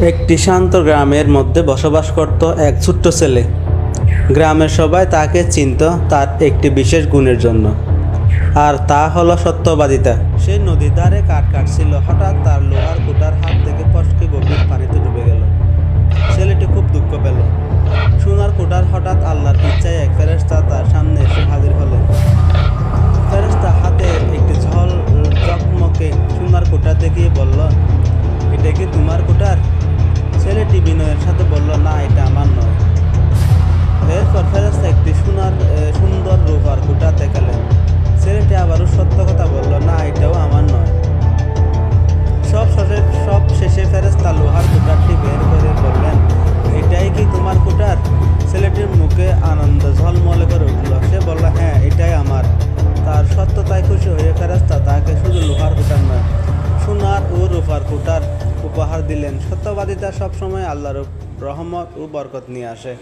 একটি শান্ত গ্রামের মধ্যে বসবাস করত এক ছোট্ট ছেলে। গ্রামের সবাই তাকে চিনত তার একটি বিশেষ গুণের জন্য, আর তা হলো সত্যবাদিতা। সে নদীর ধারে কাঠ কাটছিল, হঠাৎ তার লোহার কুটার হাত থেকে ফসকে গভীর পানিতে ডুবে গেল। ছেলেটি খুব দুঃখ পেল। সোনার কুটার হঠাৎ আল্লাহর ইচ্ছায় এক ফেরেশতা তার সামনে এসে হাজির হলেন। ফেরেশতা হাতে একটি ঝকমকে সোনার কুটার দেখিয়ে বলল, এটা কি তোমার কুটার? ছেলেটি বিনয়ের সাথে বলল, না, এটা আমার নয়। এরপর ফেরেশতা একটি সুন্দর রূপার কুটার দেখালেন। ছেলেটি আবারও সত্য কথা বলল, না, এটাও আমার নয়। সব শেষে ফেরেশতা লোহার কুটারটি বের করে বললেন, এটাই কি তোমার কুটার? ছেলেটির মুখে আনন্দ ঝলমলে করে উঠল। সে বলল, হ্যাঁ, এটাই আমার। তার সত্যতায় খুশি হয়ে ফেরেশতা তাকে শুধু লোহার কুটার নয়, সোনার ও রূপার কুটার উপহার দিলেন। সত্যবাদিতা সবসময় আল্লাহর রহমত ও বরকত নিয়ে আসে।